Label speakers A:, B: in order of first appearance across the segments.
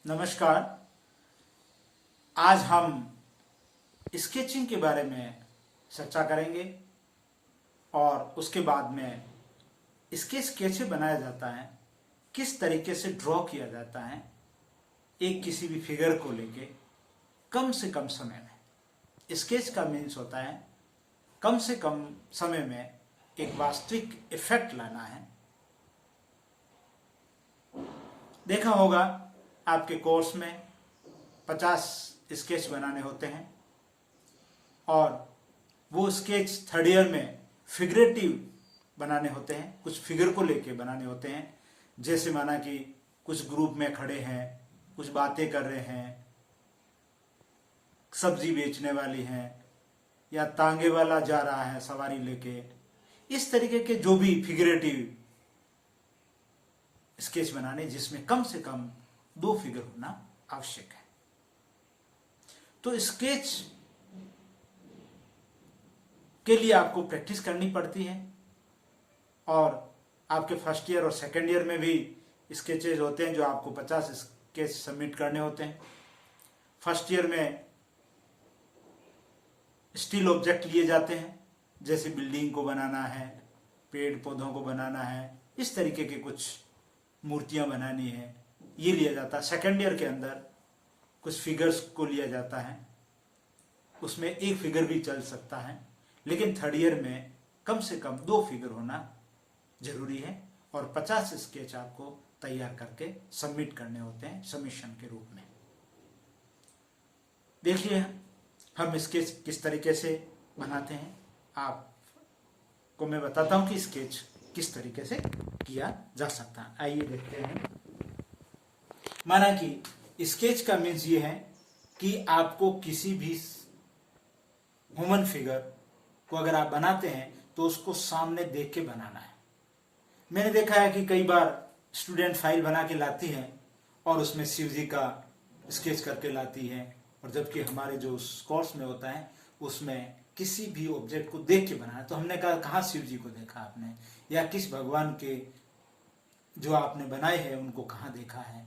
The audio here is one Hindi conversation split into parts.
A: नमस्कार। आज हम स्केचिंग के बारे में चर्चा करेंगे और उसके बाद में स्केच कैसे बनाया जाता है, किस तरीके से ड्रॉ किया जाता है एक किसी भी फिगर को लेके कम से कम समय में। स्केच का मीन्स होता है कम से कम समय में एक वास्तविक इफेक्ट लाना है। देखा होगा आपके कोर्स में 50 स्केच बनाने होते हैं और वो स्केच थर्ड ईयर में फिगरेटिव बनाने होते हैं, कुछ फिगर को लेके बनाने होते हैं। जैसे माना कि कुछ ग्रुप में खड़े हैं, कुछ बातें कर रहे हैं, सब्जी बेचने वाली हैं या तांगे वाला जा रहा है सवारी लेके। इस तरीके के जो भी फिगरेटिव स्केच बनाने जिसमें कम से कम 2 फिगर होना आवश्यक है। तो स्केच के लिए आपको प्रैक्टिस करनी पड़ती है और आपके फर्स्ट ईयर और सेकेंड ईयर में भी स्केचेज होते हैं जो आपको 50 स्केच सबमिट करने होते हैं। फर्स्ट ईयर में स्टील ऑब्जेक्ट लिए जाते हैं, जैसे बिल्डिंग को बनाना है, पेड़ पौधों को बनाना है, इस तरीके के कुछ मूर्तियां बनानी है, ये लिया जाता है। सेकेंड ईयर के अंदर कुछ फिगर्स को लिया जाता है, उसमें एक फिगर भी चल सकता है, लेकिन थर्ड ईयर में कम से कम 2 फिगर होना जरूरी है और 50 स्केच आपको तैयार करके सबमिट करने होते हैं सबमिशन के रूप में। देखिए हम स्केच किस तरीके से बनाते हैं, आपको मैं बताता हूं कि स्केच किस तरीके से किया जा सकता है। आइए देखते हैं। माना कि स्केच का मीन्स ये है कि आपको किसी भी ह्यूमन फिगर को अगर आप बनाते हैं तो उसको सामने देख के बनाना है। मैंने देखा है कि कई बार स्टूडेंट फाइल बना के लाती है और उसमें शिव जी का स्केच करके लाती है, और जबकि हमारे जो कोर्स में होता है उसमें किसी भी ऑब्जेक्ट को देख के बनाना। तो हमने कहा कहाँ शिव जी को देखा आपने, या किस भगवान के जो आपने बनाए हैं उनको कहाँ देखा है।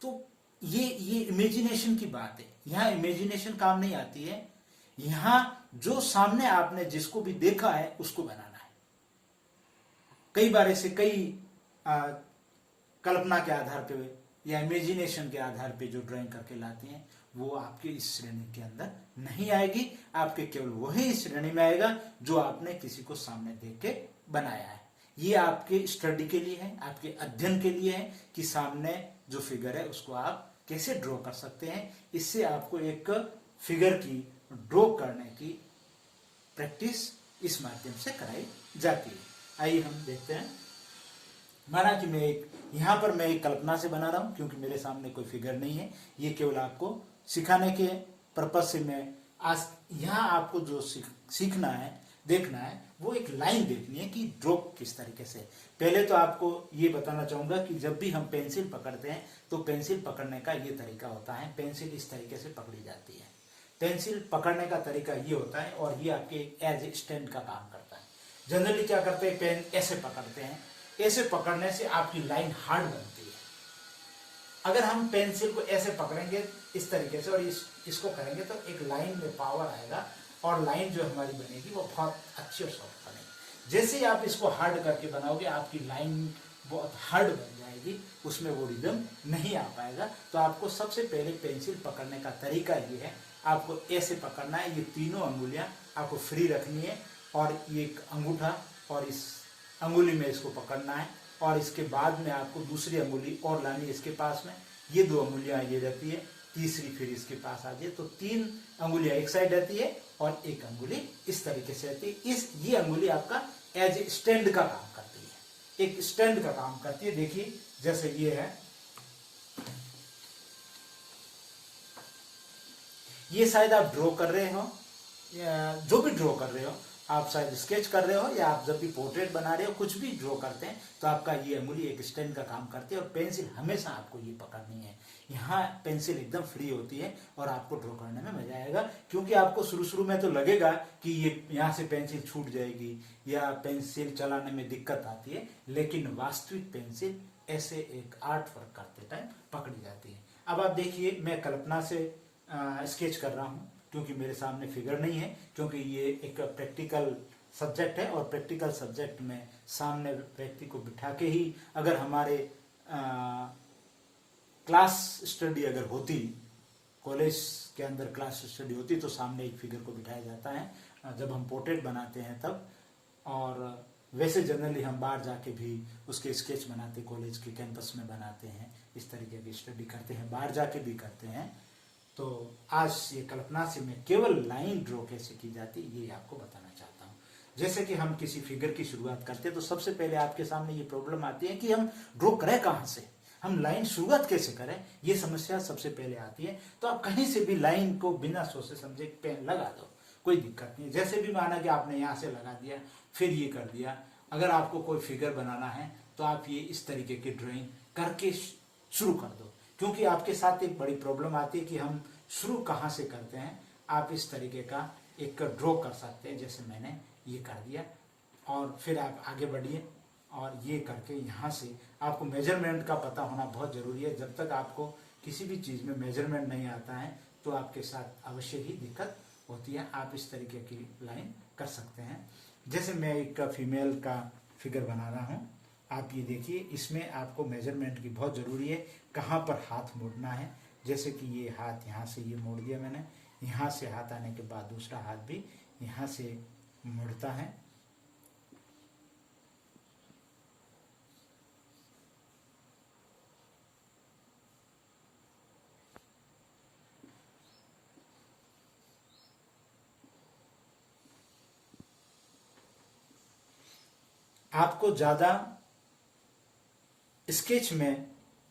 A: तो ये इमेजिनेशन की बात है। यहाँ इमेजिनेशन काम नहीं आती है, यहाँ जो सामने आपने जिसको भी देखा है उसको बनाना है। कई बार ऐसे कई कल्पना के आधार पे या इमेजिनेशन के आधार पे जो ड्राइंग करके लाती हैं वो आपके इस श्रेणी के अंदर नहीं आएगी। आपके केवल वही इस श्रेणी में आएगा जो आपने किसी को सामने देख के बनाया है। ये आपके स्टडी के लिए है, आपके अध्ययन के लिए है कि सामने जो फिगर है उसको आप कैसे ड्रॉ कर सकते हैं। इससे आपको एक फिगर की ड्रॉ करने की प्रैक्टिस इस माध्यम से कराई जाती है। आइए हम देखते हैं। माना कि यहाँ पर मैं एक कल्पना से बना रहा हूं क्योंकि मेरे सामने कोई फिगर नहीं है। ये केवल आपको सिखाने के पर्पज से मैं आज यहाँ आपको जो सीखना है, देखना है, वो एक लाइन देखनी है कि ड्रॉ किस तरीके से। पहले तो आपको ये बताना चाहूंगा कि जब भी हम पेंसिल पकड़ते हैं तो पेंसिल पकड़ने का ये तरीका होता है। पेंसिल इस तरीके से पकड़ी जाती है। पेंसिल पकड़ने का तरीका ये होता है और ये आपके एज ए स्टैंड का काम करता है। जनरली क्या करते हैं, पेन ऐसे पकड़ते हैं। ऐसे पकड़ने से आपकी लाइन हार्ड बनती है। अगर हम पेंसिल को ऐसे पकड़ेंगे इस तरीके से और इसको करेंगे तो एक लाइन में पावर आएगा और लाइन जो हमारी बनेगी वो बहुत अच्छी और सॉफ्ट बनेगी। जैसे ही आप इसको हार्ड करके बनाओगे आपकी लाइन बहुत हार्ड बन जाएगी, उसमें वो रिदम नहीं आ पाएगा। तो आपको सबसे पहले पेंसिल पकड़ने का तरीका ये है, आपको ऐसे पकड़ना है। ये तीनों अंगुलियां आपको फ्री रखनी है और ये एक अंगूठा और इस अंगुली में इसको पकड़ना है और इसके बाद में आपको दूसरी अंगुली और लानी है इसके पास में। ये 2 अंगुलियां ये रहती है, तीसरी फिर इसके पास आ जाए तो 3 अंगुलियां एक साइड रहती है और एक अंगुली इस तरीके से रहती है। ये अंगुली आपका एज ए स्टैंड का काम करती है, एक स्टैंड का काम करती है। देखिए जैसे ये है, ये शायद आप ड्रॉ कर रहे हो या जो भी ड्रॉ कर रहे हो, आप शायद स्केच कर रहे हो या आप जब भी पोर्ट्रेट बना रहे हो, कुछ भी ड्रॉ करते हैं तो आपका ये अंगुली एक स्टैंड का काम करती है और पेंसिल हमेशा आपको ये पकड़नी है। यहाँ पेंसिल एकदम फ्री होती है और आपको ड्रॉ करने में मजा आएगा, क्योंकि आपको शुरू में तो लगेगा कि ये यहाँ से पेंसिल छूट जाएगी या पेंसिल चलाने में दिक्कत आती है, लेकिन वास्तविक पेंसिल ऐसे एक आर्ट वर्क करते टाइम पकड़ी जाती है। अब आप देखिए, मैं कल्पना से स्केच कर रहा हूँ क्योंकि मेरे सामने फिगर नहीं है, क्योंकि ये एक प्रैक्टिकल सब्जेक्ट है और प्रैक्टिकल सब्जेक्ट में सामने व्यक्ति को बिठा के ही, अगर हमारे क्लास स्टडी अगर होती, कॉलेज के अंदर क्लास स्टडी होती, तो सामने एक फिगर को बिठाया जाता है जब हम पोर्ट्रेट बनाते हैं तब। और वैसे जनरली हम बाहर जाके भी उसके स्केच बनाते, कॉलेज के कैंपस में बनाते हैं, इस तरीके की स्टडी करते हैं, बाहर जाके भी करते हैं। तो आज ये कल्पना से मैं केवल लाइन ड्रॉ कैसे की जाती है ये आपको बताना चाहता हूँ। जैसे कि हम किसी फिगर की शुरुआत करते हैं तो सबसे पहले आपके सामने ये प्रॉब्लम आती है कि हम ड्रॉ करें कहाँ से, हम लाइन शुरुआत कैसे करें, ये समस्या सबसे पहले आती है। तो आप कहीं से भी लाइन को बिना सोचे समझे पेन लगा दो, कोई दिक्कत नहीं। जैसे भी माना कि आपने यहाँ से लगा दिया, फिर ये कर दिया। अगर आपको कोई फिगर बनाना है तो आप ये इस तरीके की ड्राइंग करके शुरू कर दो, क्योंकि आपके साथ एक बड़ी प्रॉब्लम आती है कि हम शुरू कहाँ से करते हैं। आप इस तरीके का एक ड्रॉ कर सकते हैं, जैसे मैंने ये कर दिया, और फिर आप आगे बढ़िए और ये करके यहाँ से आपको मेजरमेंट का पता होना बहुत ज़रूरी है। जब तक आपको किसी भी चीज़ में मेजरमेंट नहीं आता है तो आपके साथ अवश्य ही दिक्कत होती है। आप इस तरीके की लाइन कर सकते हैं। जैसे मैं एक फीमेल का फिगर बना रहा हूँ, आप ये देखिए, इसमें आपको मेजरमेंट की बहुत ज़रूरी है, कहाँ पर हाथ मोड़ना है। जैसे कि ये हाथ यहाँ से ये मोड़ दिया मैंने, यहाँ से हाथ आने के बाद दूसरा हाथ भी यहाँ से मुड़ता है। आपको ज़्यादा स्केच में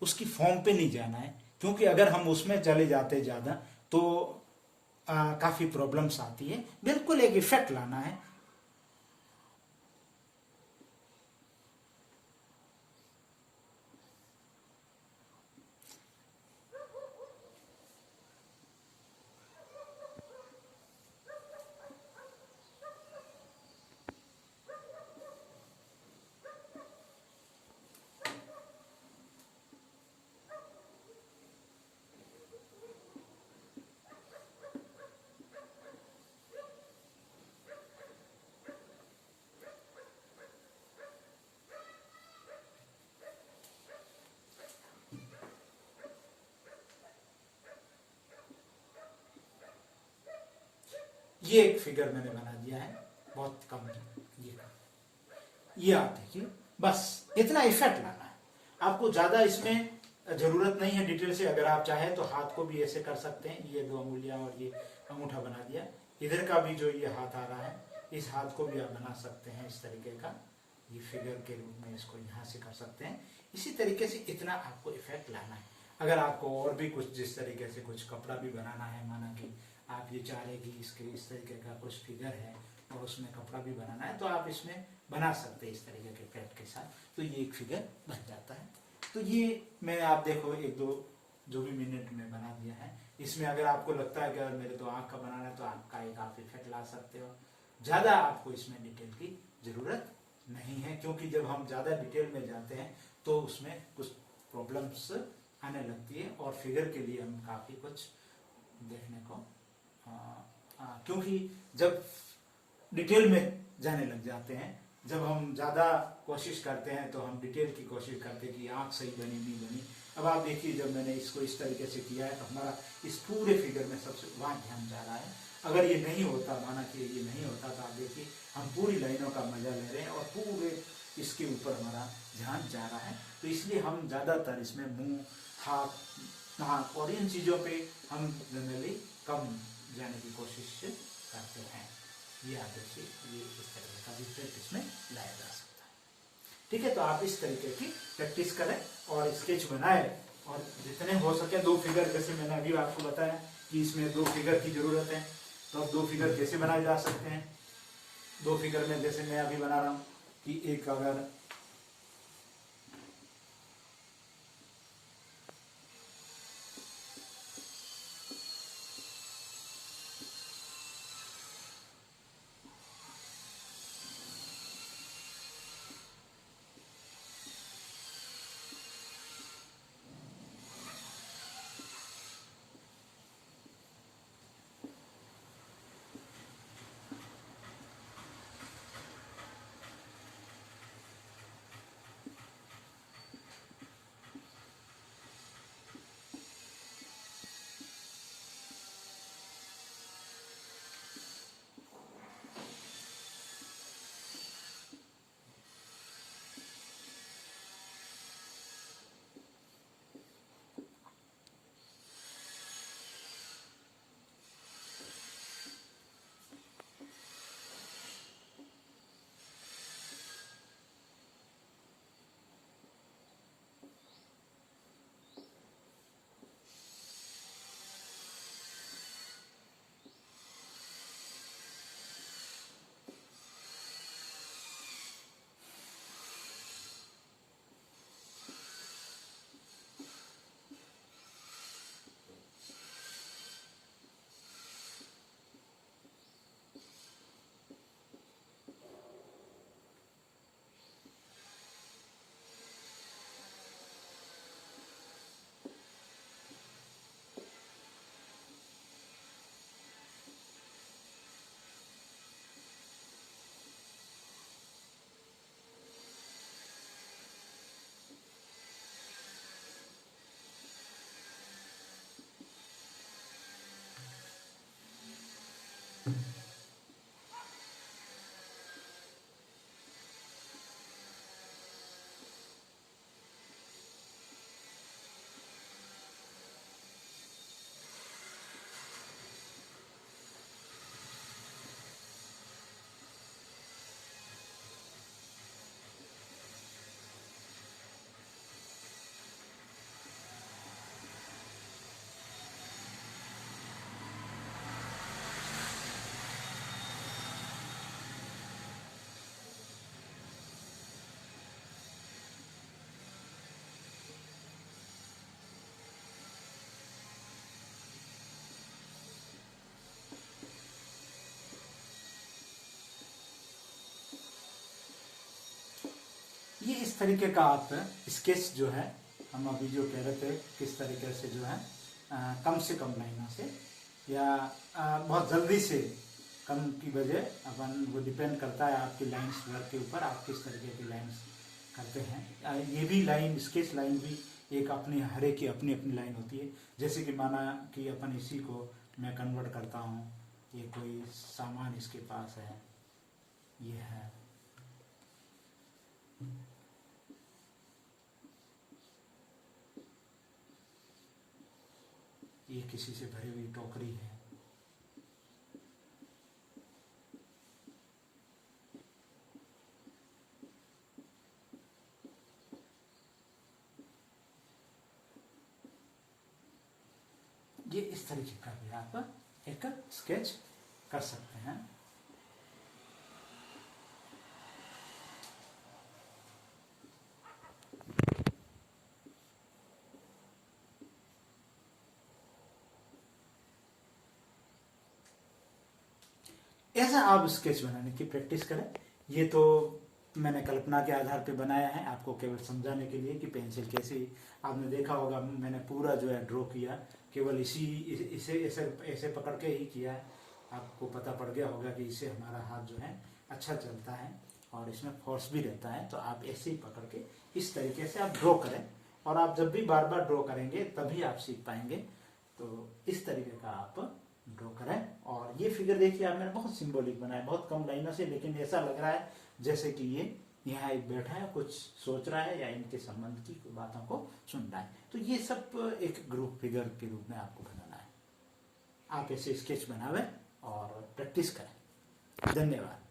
A: उसकी फॉर्म पे नहीं जाना है, क्योंकि अगर हम उसमें चले जाते ज़्यादा तो काफ़ी प्रॉब्लम्स आती है। बिल्कुल एक इफेक्ट लाना है। ये एक फिगर मैंने बना दिया है, बहुत कम। ये आप देखिए, बस इतना इफेक्ट लाना है आपको, ज्यादा इसमें जरूरत नहीं है डिटेल से। अगर आप चाहें तो हाथ को भी ऐसे कर सकते हैं, ये दो अंगुलियां और ये अंगूठा बना दिया। इधर का भी जो ये हाथ आ रहा है, इस हाथ को भी आप बना सकते हैं इस तरीके का, ये फिगर के रूप में इसको यहाँ से कर सकते हैं। इसी तरीके से इतना आपको इफेक्ट लाना है। अगर आपको और भी कुछ जिस तरीके से कुछ कपड़ा भी बनाना है, माना कि आप ये चाह रहे कि इसके इस तरीके का कुछ फिगर है और उसमें कपड़ा भी बनाना है, तो आप इसमें बना सकते हैं इस तरीके के पैट के साथ, तो ये एक फिगर बन जाता है। तो ये मैं, आप देखो, एक दो जो भी मिनट में बना दिया है। इसमें अगर आपको लगता है कि अगर मेरे तो आँख का बनाना है तो आँख का एक आप इफेक्ट ला सकते हो। ज़्यादा आपको इसमें डिटेल की ज़रूरत नहीं है, क्योंकि जब हम ज़्यादा डिटेल में जाते हैं तो उसमें कुछ प्रॉब्लम्स आने लगती है और फिगर के लिए हम काफ़ी कुछ देखने को क्योंकि जब डिटेल में जाने लग जाते हैं, जब हम ज़्यादा कोशिश करते हैं तो हम डिटेल की कोशिश करते हैं कि आँख सही बनी नहीं बनी। अब आप देखिए, जब मैंने इसको इस तरीके से किया है तो हमारा इस पूरे फिगर में सबसे वहाँ ध्यान जा रहा है। अगर ये नहीं होता, माना कि ये नहीं होता, तो आप देखिए हम पूरी लाइनों का मजा ले रहे हैं और पूरे इसके ऊपर हमारा ध्यान जा रहा है। तो इसलिए हम ज़्यादातर इसमें मुंह, हाथ, नाक और इन चीज़ों पे हम जनरली कम जाने की कोशिश करते हैं। ये आप देखिए, ये इस तरह का भी प्रैक्टिस में लाया जा सकता है। ठीक है, तो आप इस तरीके की प्रैक्टिस करें और स्केच बनाए, और जितने हो सके दो फिगर, जैसे मैंने अभी आपको बताया कि इसमें दो फिगर की जरूरत है, तो अब दो फिगर कैसे बनाए जा सकते हैं। दो फिगर में जैसे मैं अभी बना रहा हूँ कि एक अगर इस तरीके का आप स्केच जो है, हम अभी जो कह रहे थे किस तरीके से जो है कम से कम लाइनों से या बहुत जल्दी से कम की बजाय अपन, वो डिपेंड करता है आपकी लाइन्स वर्क के ऊपर, आप किस तरीके की लाइन्स करते हैं। ये भी लाइन, स्केच लाइन भी एक अपनी, हर एक की अपनी अपनी लाइन होती है। जैसे कि माना कि अपन इसी को मैं कन्वर्ट करता हूँ, ये कोई सामान इसके पास है, ये है, ये किसी से भरी हुई टोकरी है, ये इस तरीके का भी आप एक स्केच कर सकते हैं। ऐसा आप स्केच बनाने की प्रैक्टिस करें। ये तो मैंने कल्पना के आधार पे बनाया है, आपको केवल समझाने के लिए कि पेंसिल कैसे, आपने देखा होगा मैंने पूरा जो है ड्रॉ किया, केवल इसे ऐसे ऐसे पकड़ के ही किया है। आपको पता पड़ गया होगा कि इससे हमारा हाथ जो है अच्छा चलता है और इसमें फोर्स भी रहता है। तो आप ऐसे ही पकड़ के इस तरीके से आप ड्रॉ करें, और आप जब भी बार बार ड्रॉ करेंगे तभी आप सीख पाएंगे। तो इस तरीके का आप ड्रॉ करें। और ये फिगर देखिए, आप मैंने बहुत सिंबॉलिक बनाया, बहुत कम लाइनों से, लेकिन ऐसा लग रहा है जैसे कि ये यहाँ एक बैठा है, कुछ सोच रहा है या इनके संबंध की बातों को सुन रहा है। तो ये सब एक ग्रुप फिगर के रूप में आपको बनाना है। आप ऐसे स्केच बनावे और प्रैक्टिस करें। धन्यवाद।